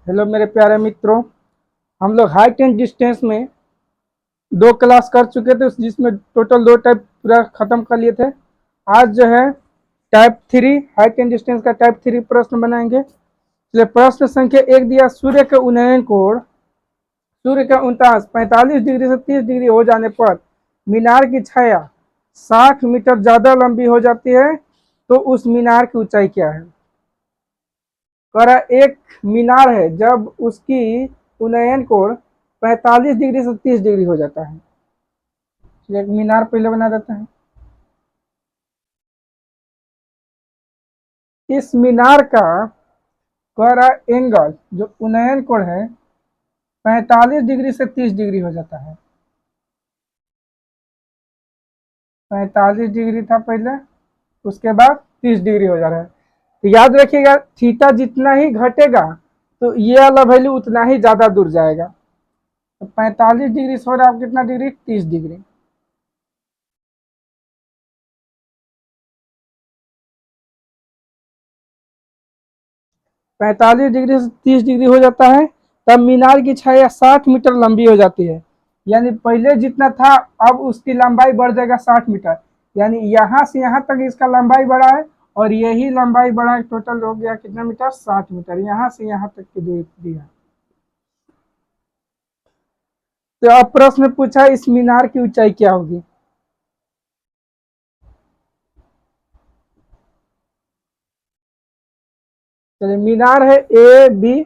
Hello मेरे प्यारे मित्रों। हम लोग हाइट एंड डिस्टेंस में दो क्लास कर चुके थे, जिसमें टोटल दो टाइप पूरा खत्म कर लिए थे। आज जो है type three height and distance का टाइप थ्री प्रश्न बनाएंगे। चलिए, प्रश्न संख्या एक दिया, सूर्य के उन्नयन कोण सूर्य का उनतास 45 डिग्री से 30 डिग्री हो जाने पर मीनार की छाया 60 मीटर ज्यादा लंबी हो जाती है, तो उस मीनार की ऊंचाई क्या है। करा एक मीनार है जब उसकी उन्नयन कोण 45 डिग्री से 30 डिग्री हो जाता है। चलिए, एक मीनार पहले बना देते हैं। इस मीनार का करा एंगल जो उन्नयन कोण है 45 डिग्री से 30 डिग्री हो जाता है। 45 डिग्री था पहले, उसके बाद 30 डिग्री हो जा रहा है। तो याद रखिएगा, थीटा जितना ही घटेगा तो ये वाला वैल्यू उतना ही ज्यादा दूर जाएगा। तो 45 डिग्री से हो रहा है कितना डिग्री, 30 डिग्री। पैंतालीस डिग्री से 30 डिग्री हो जाता है, तब मीनार की छाया 60 मीटर लंबी हो जाती है। यानी पहले जितना था अब उसकी लंबाई बढ़ जाएगा 60 मीटर। यानी यहाँ से यहाँ तक इसका लंबाई बढ़ा है और यही लंबाई बढ़ा है, टोटल हो गया कितना मीटर, 60 मीटर। यहाँ से यहाँ तक की दूरी दिया। तो अब प्रश्न पूछा, इस मीनार की ऊंचाई क्या होगी। चलिए, मीनार है ए बी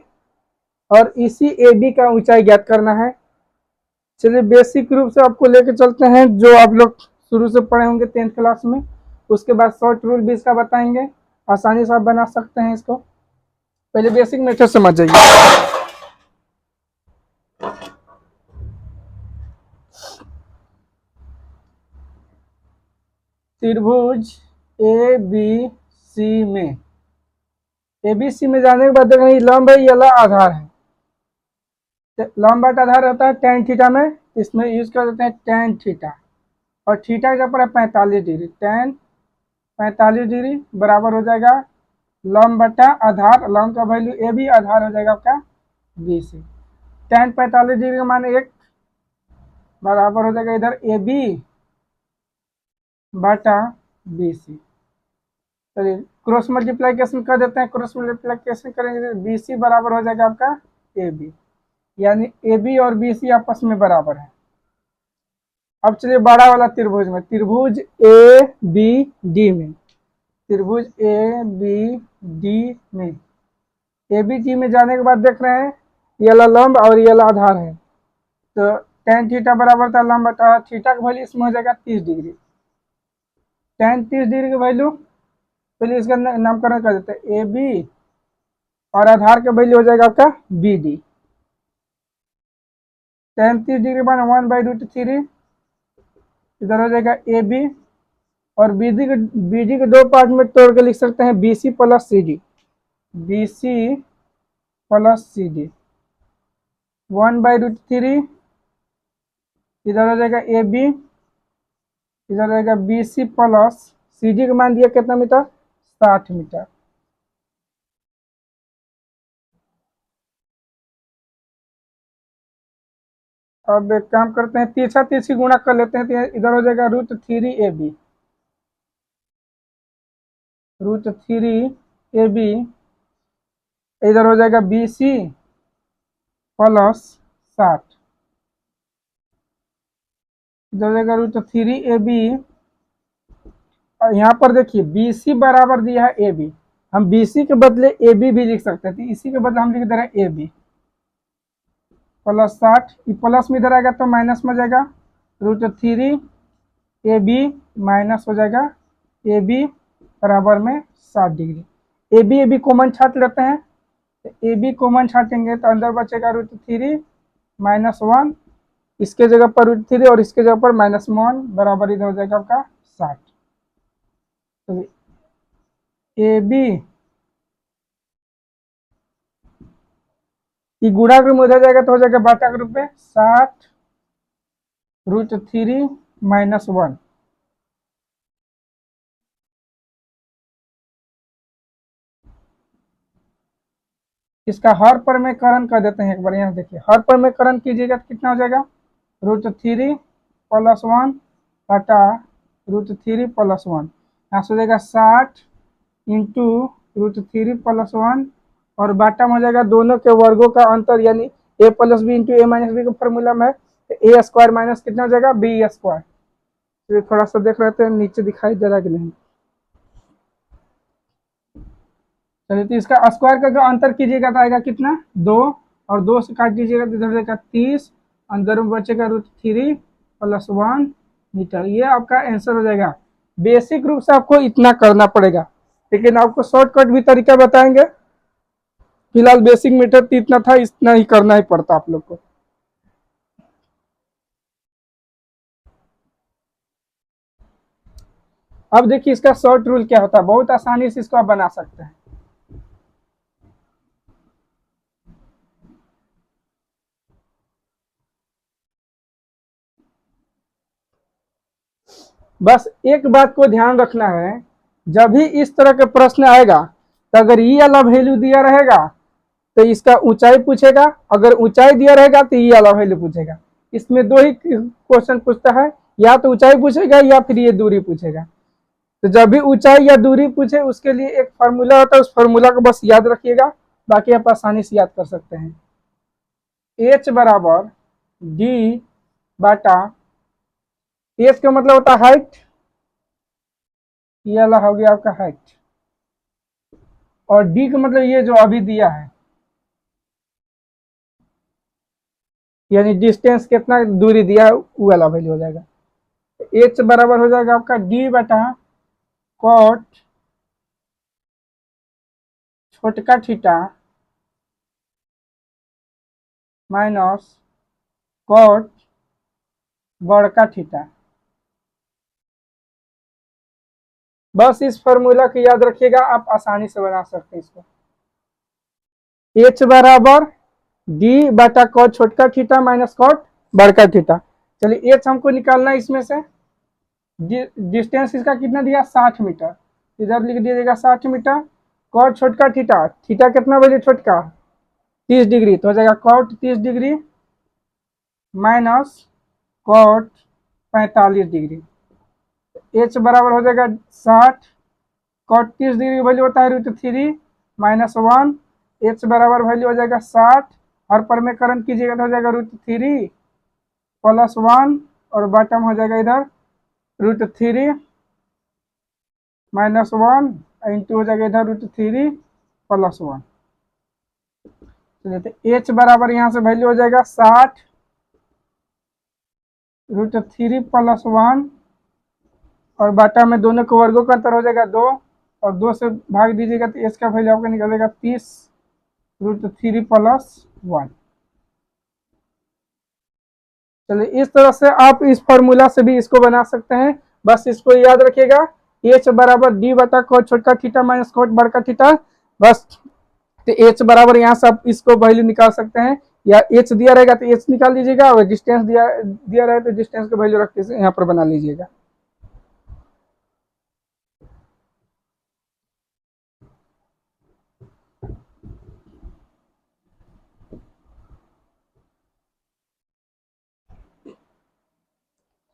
और इसी ए बी का ऊंचाई ज्ञात करना है। चलिए, बेसिक रूप से आपको लेके चलते हैं, जो आप लोग शुरू से पढ़े होंगे 10th क्लास में। उसके बाद शॉर्ट रूल भी इसका बताएंगे, आसानी से आप बना सकते हैं इसको। पहले बेसिक मेथड समझ जाइए। त्रिभुज ए बी सी में ए बी सी में जाने के बाद देखना, ये लंब है, ये वाला आधार है। लंब बटा आधार होता है tan थीटा में, इसमें यूज कर देते हैं tan थीटा। और थीटा का पर 45 डिग्री, tan 45 डिग्री बराबर हो जाएगा लंब बटा आधार। लंब का वैल्यू ए बी, आधार हो जाएगा आपका बी सी। tan 45 डिग्री का मान 1 बराबर हो जाएगा इधर ए बी बटा बी सी। चलिए, क्रॉस मल्टीप्लाइकेशन कर देते हैं। क्रॉस मल्टीप्लाइकेशन करेंगे बी सी बराबर हो जाएगा आपका ए बी। यानी ए बी और बी सी आपस में बराबर है। अब चलिए बड़ा वाला त्रिभुज में, त्रिभुज ए बी डी में, त्रिभुज ए बी डी में, ए बी डी में जाने के बाद देख रहे हैं ये वाला लंब और ये वाला आधार है। तो tan थीटा बराबर था लंब बटा थीटा का वैल्यू इसमें हो जाएगा 30 डिग्री। tan 30 डिग्री का वैल्यू, चलिए इसका नामकरण कर देते हैं ए बी, और आधार का वैल्यू हो जाएगा आपका बी डी। tan 30 डिग्री मान 1/√3, इधर हो जाएगा ए बी, और बी डी के दो पार्ट में तोड़ के लिख सकते हैं B C plus C D, B C plus C D. 1/√3, इधर हो जाएगा ए बी, इधर हो जाएगा B C plus C D का मान दिया कितना मीटर, 60 मीटर। अब एक काम करते हैं, तीसरा तीसरी गुणा कर लेते हैं, तो इधर हो जाएगा √3 ए बी, √3 ए बी, इधर हो जाएगा बी सी प्लस 60, इधर हो जाएगा √3 ए बी। और यहाँ पर देखिए बी सी बराबर दिया है ए बी, हम बी सी के बदले ए बी भी लिख सकते थे, तो इसी के बदले हम लिख दे रहे हैं ए बी प्लस 60। ये प्लस में इधर आएगा तो माइनस में जाएगा, √3 ए बी माइनस हो जाएगा ए बी बराबर में 60 डिग्री। ए बी कॉमन छाट लेते हैं, तो ए बी कॉमन छाटेंगे तो अंदर बचेगा √3 -1, इसके जगह पर √3 और इसके जगह पर -1 बराबर इधर हो जाएगा आपका 60। तो ए बी ये गुणा के हो जाएगा तो हो जाएगा बाटा के रूप में 60 √3 -1। इसका हर पर में करण कर देते हैं एक बार। यहाँ देखिए, हर पर में करण कीजिएगा तो कितना हो जाएगा, √3 + 1 बटा √3 + 1। यहाँ से हो जाएगा 60 इंटू √3 + 1 और बाटा में हो जाएगा दोनों के वर्गों का अंतर, यानी a+b इंटू a-b का फॉर्मूला में a स्क्वायर माइनस कितना हो जाएगा, b स्क्वायर। तो थोड़ा सा देख रहे थे नीचे दिखाई दे रहा कि नहीं। चलिए, तो इसका स्क्वायर का अंतर कीजिएगा तो आएगा कितना, 2, और 2 से काट दीजिएगा तो इधर जाएगा 30, अंदर में बचेगा √3 + 1 मीटर। ये आपका आंसर हो जाएगा। बेसिक रूप से आपको इतना करना पड़ेगा, लेकिन आपको शॉर्टकट भी तरीका बताएंगे। फिलहाल बेसिक मीटर तो इतना था, इतना ही करना ही पड़ता आप लोग को। अब देखिए इसका शॉर्ट रूल क्या होता है, बहुत आसानी से इसको आप बना सकते हैं। बस एक बात को ध्यान रखना है, जब भी इस तरह के प्रश्न आएगा तो अगर ये वाला वैल्यू दिया रहेगा तो इसका ऊंचाई पूछेगा, अगर ऊंचाई दिया रहेगा तो ये वाला वैल्यू पूछेगा। इसमें दो ही क्वेश्चन पूछता है, या तो ऊंचाई पूछेगा या फिर ये दूरी पूछेगा। तो जब भी ऊंचाई या दूरी पूछे उसके लिए एक फार्मूला होता है, उस फार्मूला को बस याद रखिएगा, बाकी आप आसानी से याद कर सकते हैं। h बराबर d बाटा, h का मतलब होता है हाइट, ये वाला हो गया आपका हाइट, और d का मतलब ये जो अभी दिया है, यानी डिस्टेंस कितना दूरी दिया है वो वाला वैल्यू हो जाएगा। h बराबर हो जाएगा आपका d बटा कॉट छोटका थीटा माइनस कॉट बड़का थीटा। बस इस फॉर्मूला को याद रखिएगा, आप आसानी से बना सकते हैं इसको। h बराबर d बटा कॉट छोटका थीटा माइनस कॉट बड़का थीटा। चलिए h हमको निकालना है, इसमें से डिस्टेंस इसका कितना दिया, 60 मीटर, इधर लिख दीजिएगा 60 मीटर। कॉट छोटका थीटा, थीटा कितना बजे छोटका, 30 डिग्री, तो हो जाएगा cot 30 degree minus cot 45 degree. h बराबर हो जाएगा 60, कॉट 30 डिग्री वैल्यू होता है √3 - 1, h बराबर वैल्यू हो जाएगा 60, हर पर में करण कीजिएगा तो हो जाएगा √3 + 1 और बॉटम हो जाएगा इधर √3 - 1 इंटू हो जाएगा इधर √3 + 1। चलिए, तो h बराबर यहाँ से वैल्यू हो जाएगा 60 √3 + 1 और बाटा में दोनों के वर्गों का अंतर हो जाएगा 2, और 2 से भाग दीजिएगा तो h का वैल्यू आपका निकलेगा 30 √3 + 1। चलिए, इस तरह से आप इस फॉर्मूला से भी इसको बना सकते हैं। बस इसको याद रखिएगा, h बराबर d बटा कोट छोटका थीटा माइनस कोट बड़का थीटा। बस, तो h बराबर यहाँ से आप इसको वैल्यू निकाल सकते हैं, या h दिया रहेगा तो h निकाल लीजिएगा, और डिस्टेंस दिया रहे तो डिस्टेंस का वैल्यू रख के यहाँ पर बना लीजिएगा।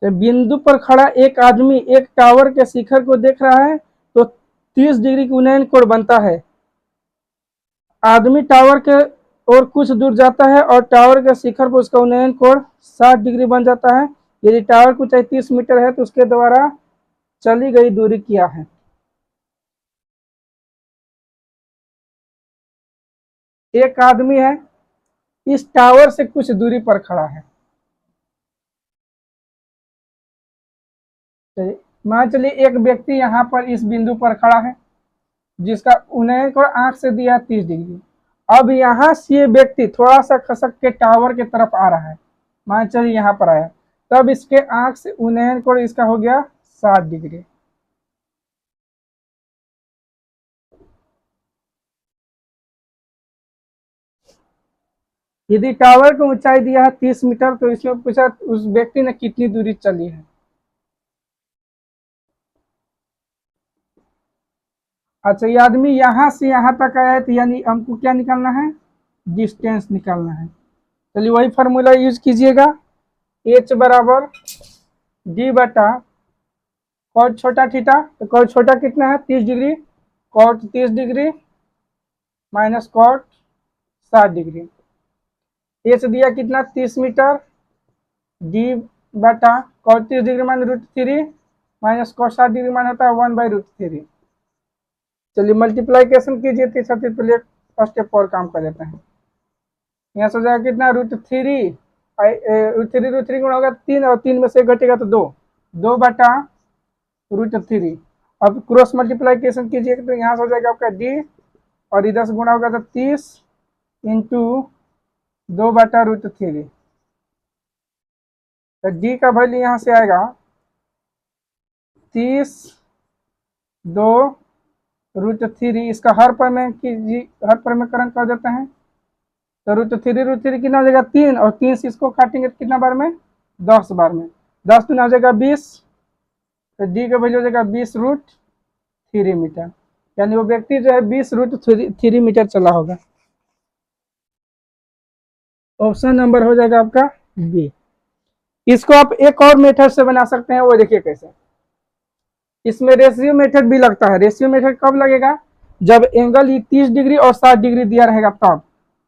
बिंदु पर खड़ा एक आदमी एक टावर के शिखर को देख रहा है तो 30 डिग्री की उन्नयन कोण बनता है। आदमी टावर के और कुछ दूर जाता है और टावर के शिखर पर उसका उन्नयन कोण 60 डिग्री बन जाता है। यदि टावर की ऊंचाई 30 मीटर है तो उसके द्वारा चली गई दूरी क्या है। एक आदमी है, इस टावर से कुछ दूरी पर खड़ा है। मान चलिए एक व्यक्ति यहाँ पर इस बिंदु पर खड़ा है, जिसका उन्नयन कोण आंख से दिया 30 डिग्री। अब यहाँ से ये व्यक्ति थोड़ा सा खसक के टावर की तरफ आ रहा है, मान चलिए यहाँ पर आया, तब इसके आंख से उन्नयन कोण इसका हो गया 60 डिग्री। यदि टावर की ऊंचाई दिया है 30 मीटर तो इसमें पूछा उस व्यक्ति ने कितनी दूरी चली है। अच्छा, ये आदमी यहाँ से यहाँ तक आया है, तो यानी हमको क्या निकालना है, डिस्टेंस निकालना है। चलिए वही फार्मूला यूज कीजिएगा, h बराबर d बटा कॉट छोटा थीटा। तो कॉट छोटा कितना है 30 degree, cot 30 degree minus cot 60 degree. h दिया कितना 30 मीटर, d बटा कॉट 30 डिग्री मान √3 माइनस कॉट 60 डिग्री मान होता है 1/√3। चलिए मल्टीप्लाइकेशन कीजिए, तीसरा पहले फर्स्ट स्टेप और काम कर देते हैं। यहाँ से हो जाएगा कितना √3, √3 गुणा होगा 3 और 3 में से घटेगा तो 2 बटा √3। अब क्रॉस मल्टीप्लाइकेशन कीजिए तो यहाँ से हो जाएगा आपका d और इधर से गुणा होगा तो 30 इंटू 2 बटा √3। तो d का वैल्यू यहाँ से आएगा 30 2 √3। इसका हर पर में कर देते हैं तो √3 कितना हो जाएगा 3 और 3 से इसको काटेंगे तो कितना बार में 10 बार में, 10 दूना हो जाएगा 20। तो डी का वैल्यू हो जाएगा 20√3 मीटर, यानी वो व्यक्ति जो है 20√3 मीटर चला होगा। ऑप्शन नंबर हो जाएगा आपका बी। इसको आप एक और मेथड से बना सकते हैं, वो देखिए कैसे। इसमें रेशियो मेथड भी लगता है। रेशियो मेथड कब लगेगा, जब एंगल 30 डिग्री और 60 डिग्री दिया रहेगा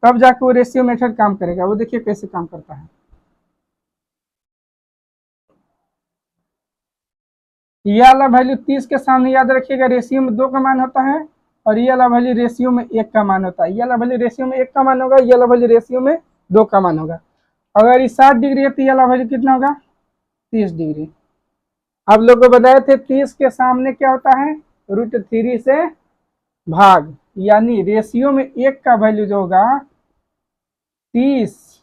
तब जाके वो रेशियो मेथड काम करेगा। वो देखिए कैसे काम करता है। ये वाला वैल्यू 30 के सामने याद रखिएगा रेशियो में 2 का मान होता है और ये वाला वैल्यू रेशियो में 1 का मान होता है। ये वाला वैल्यू रेशियो में 1 का मान होगा, ये वाला वैल्यू रेशियो में 2 का मान होगा। अगर ये 60 डिग्री है तो ये वाला वैल्यू कितना होगा 30 डिग्री। आप लोग को बताए थे 30 के सामने क्या होता है √3 से भाग, यानी रेशियो में 1 का वैल्यू जो होगा 30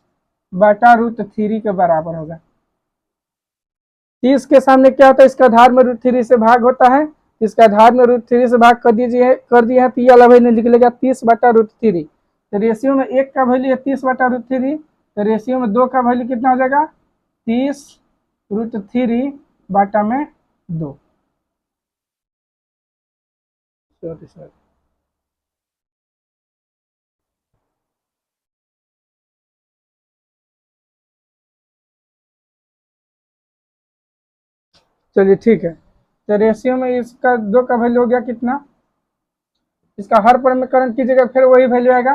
बटा √3 के बराबर होगा। 30 के सामने क्या होता है, इसका आधार में √3 से भाग होता है। इसका आधार में √3 से भाग कर दिया है तो ये वाला वैल्यू लिख लेगा 30 बटा √3। तो रेशियो में 1 का वैल्यू है 30 बटा √3, तो रेशियो में 2 का वैल्यू कितना हो जाएगा 30√3 बटा में 2। सॉरी चलिए ठीक है। तो रेशियो में इसका 2 का वैल्यू हो गया कितना, इसका हर पर में करंट कीजिएगा फिर वही वैल्यू आएगा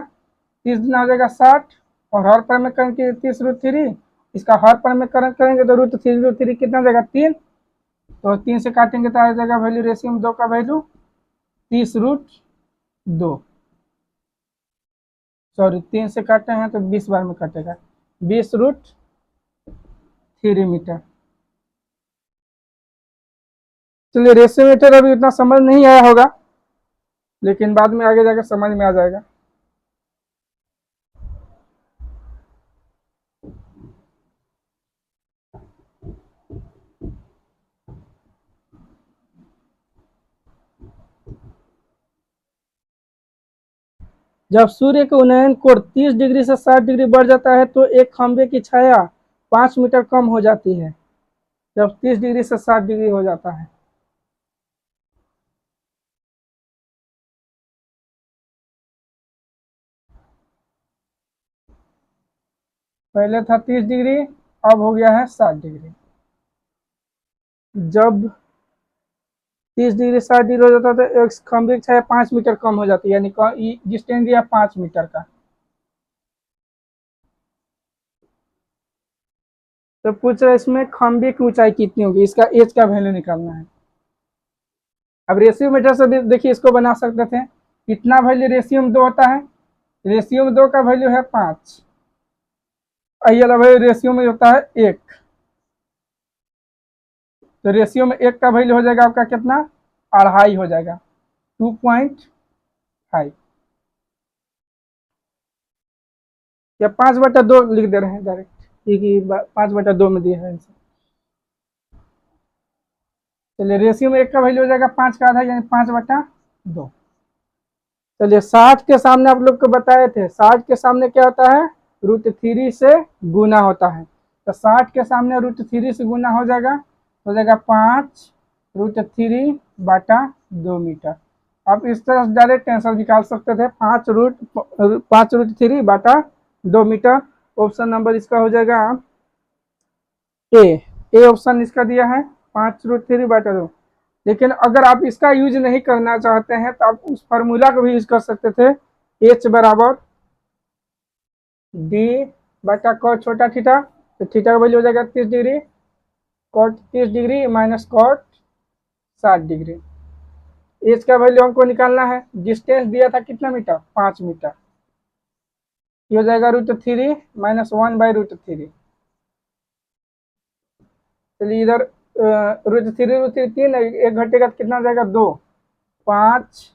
30 गुना हो जाएगा 60 और हर पर में करंट कीजिए 30√3। इसका हर पर में करंट करेंगे तो √3 कितना हो जाएगा 3, तो 3 से काटेंगे तो आ जाएगा वैल्यू रेशियो में 2 का वैल्यू 30√2। सॉरी 3 से काटे हैं तो 20 बार में कटेगा 20√3 मीटर। चलिए रेशियो मीटर अभी उतना समझ नहीं आया होगा, लेकिन बाद में आगे जाकर समझ में आ जाएगा। जब सूर्य के उन्नयन कोण 30 डिग्री से 60 डिग्री बढ़ जाता है तो एक खंभे की छाया 5 मीटर कम हो जाती है। जब 30 डिग्री से 60 डिग्री हो जाता है, पहले था 30 डिग्री अब हो गया है 60 डिग्री। जब 30 डिग्री 60 डिग्री हो जाता है तो एक खंभे की छाया 5 मीटर कम हो जाती है, यानी डिस्टेंस दिया 5 मीटर का। तो पूछ रहे इसमें खंभे की ऊंचाई कितनी होगी, इसका एज का वैल्यू निकालना है। अब रेशियो मीटर से भी देखिए इसको बना सकते थे। कितना वैल्यू रेशियो में 2 होता है, रेशियो में 2 का वैल्यू है 5, ये वाला वैल्यू रेशियो में होता है 1, तो रेशियो में 1 का वैल्यू हो जाएगा आपका कितना 2.5 हो जाएगा 2.5 या 5/2 लिख दे रहे हैं डायरेक्ट, क्योंकि 5/2 में दिया है इसे। चलिए रेशियो में 1 का वैल्यू हो जाएगा 5 का आधा यानी 5/2। चलिए 60 के सामने आप लोग को बताए थे, 60 के सामने क्या होता है √3 से गुना होता है। तो 60 के सामने √3 से गुना हो जाएगा 5√3/2 मीटर। आप इस तरह से डायरेक्ट आंसर निकाल सकते थे, 5√3/2 मीटर। ऑप्शन नंबर इसका हो जाएगा ए। ए ऑप्शन इसका दिया है 5√3/2। लेकिन अगर आप इसका यूज नहीं करना चाहते हैं तो आप उस फार्मूला को भी यूज कर सकते थे, एच बराबर डी बटा कॉट छोटा थीटा। तो थीटा का वैल्यू हो जाएगा 30 degree, cot 30 degree minus cot 60 degree. H का वैल्यू हमको निकालना है, डिस्टेंस दिया था कितना मीटर, 5 मीटर। ये हो जाएगा √3 माइनस 1/√3। चलिए इधर √3 3 एक घटेगा तो कितना जाएगा 2, 5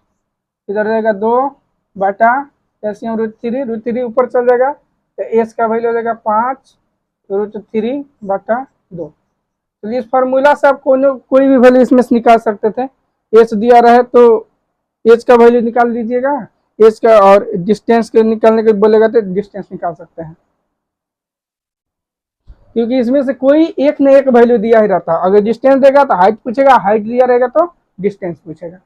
इधर रहेगा 2 बटा कैल्शियम √3 ऊपर चल जाएगा तो एच का वैल्यू हो जाएगा 5√3/2। चलिए इस फार्मूला से आप कोई भी वैल्यू इसमें से निकाल सकते थे। एच दिया रहे तो एच का वैल्यू निकाल लीजिएगा, एच का, और डिस्टेंस के निकालने के बोलेगा तो डिस्टेंस निकाल सकते हैं, क्योंकि इसमें से कोई एक न एक वैल्यू दिया ही रहता। अगर डिस्टेंस देगा तो हाइट पूछेगा, हाइट दिया रहेगा तो डिस्टेंस पूछेगा।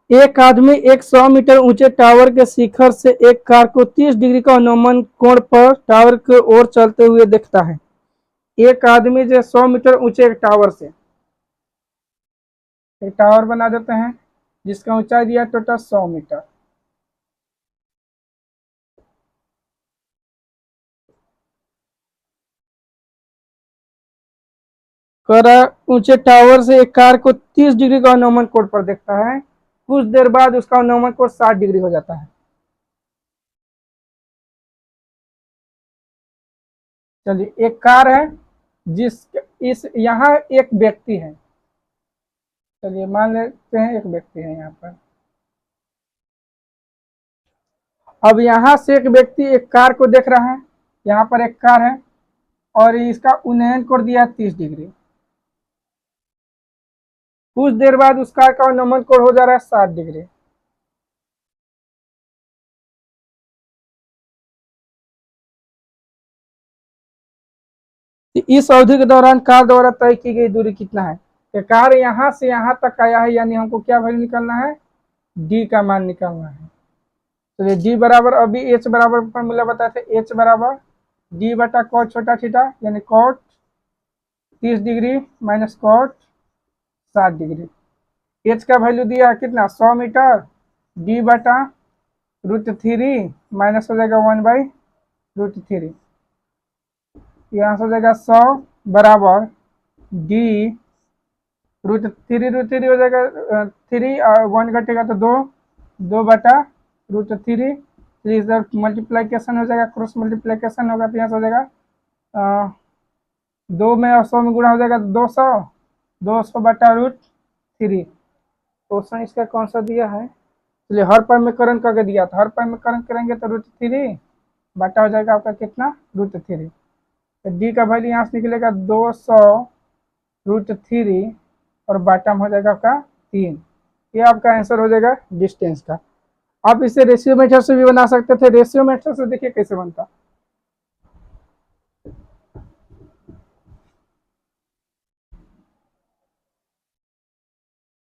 एक आदमी एक 100 मीटर ऊंचे टावर के शिखर से एक कार को 30 डिग्री का अनुमान कोण पर टावर की ओर चलते हुए देखता है। एक आदमी जो 100 मीटर ऊंचे एक टावर से, एक टावर बना देते हैं जिसका ऊंचाई दिया टोटल 100 मीटर। ऊंचे टावर से एक कार को 30 डिग्री का अनुमान कोण पर देखता है। कुछ देर बाद उसका अनुमान कोण 60 डिग्री हो जाता है। चलिए एक कार है जिस इस यहाँ एक व्यक्ति है, चलिए मान लेते हैं एक व्यक्ति है यहाँ पर। अब यहाँ से एक व्यक्ति एक कार को देख रहा है, यहाँ पर एक कार है और इसका उन्नयन कोण दिया 30 डिग्री। कुछ देर बाद उस कार का उन्नयन कोण हो जा रहा है 60 डिग्री। इस अवधि के दौरान कार द्वारा तय की गई दूरी कितना है। तो कार यहाँ से यहाँ तक आया है, यानी हमको क्या वैल्यू निकालना है, डी का मान निकालना है। तो डी बराबर, अभी एच बराबर फॉर्मूला बताए थे, एच बराबर डी बटा कॉट छोटा थीटा, यानी cot 30 degree minus cot 60 degree. H का वैल्यू दिया कितना 100 मीटर, डी बटा √3 माइनस हो जाएगा 1/√3। यहाँ से हो जाएगा 100 बराबर डी √3 हो जाएगा 3 और 1 घटेगा तो 2 बटा √3। इधर मल्टीप्लाइकेशन हो जाएगा, क्रॉस मल्टीप्लाइकेशन होगा तो यहाँ से हो जाएगा 2 में और 100 में गुणा हो जाएगा 200 बटा √3। क्वेश्चन इसका कौन सा दिया है, चलिए हर पर में करण करके दिया था, हर पर में करण करेंगे तो √3 बटा हो जाएगा आपका कितना √3। तो डी का वैल्यू यहाँ से निकलेगा 200√3 और बॉटम हो जाएगा आपका 3। ये आपका आंसर हो जाएगा डिस्टेंस का। आप इसे रेशियो मेथड से भी बना सकते थे। रेशियो मेथड से देखिए कैसे बनता।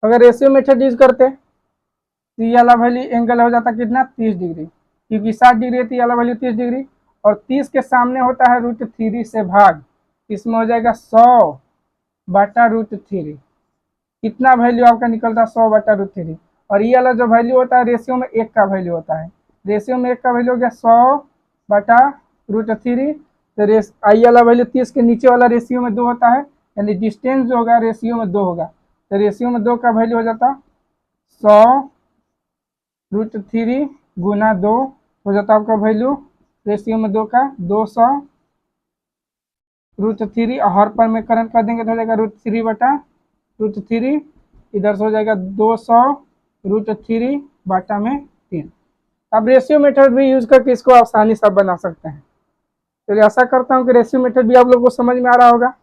अगर रेशियो मेथड यूज करते तो ये वाला वैल्यू एंगल हो जाता कितना 30 डिग्री, क्योंकि 60 डिग्री है तो ये वाला वैल्यू 30 डिग्री, और 30 के सामने होता है √3 से भाग, इसमें हो जाएगा 100 बटा √3। कितना वैल्यू आपका निकलता है 100 बटा √3। और ये वाला जो वैल्यू होता है रेशियो में 1 का वैल्यू होता है, रेशियो में 1 का वैल्यू हो गया 100 बटा √3। तो आई वाला वैल्यू 30 के नीचे वाला रेशियो में 2 होता है, यानी डिस्टेंस जो होगा रेशियो में 2 होगा, तो रेशियो में 2 का वैल्यू हो जाता 100√3 गुना 2 हो जाता आपका वैल्यू रेशियो में 2 का 200√3, और हर पर में करंट कर देंगे तो हो जाएगा √3 बटा √3, इधर से हो जाएगा 200√3 बटा में 3। अब रेशियो मेथड भी यूज करके इसको आसानी से बना सकते हैं। चलिए आशा करता हूँ कि रेशियो मेथड भी आप लोगों को समझ में आ रहा होगा।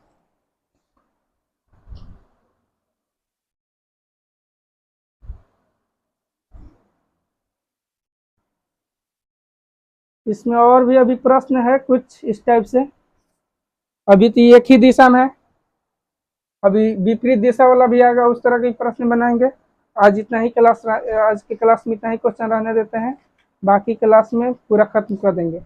इसमें और भी अभी प्रश्न है कुछ इस टाइप से। अभी तो एक ही दिशा में है, अभी विपरीत दिशा वाला भी आएगा, उस तरह के प्रश्न बनाएंगे। आज इतना ही क्लास, आज की क्लास में इतना ही क्वेश्चन रहने देते हैं, बाकी क्लास में पूरा खत्म कर देंगे।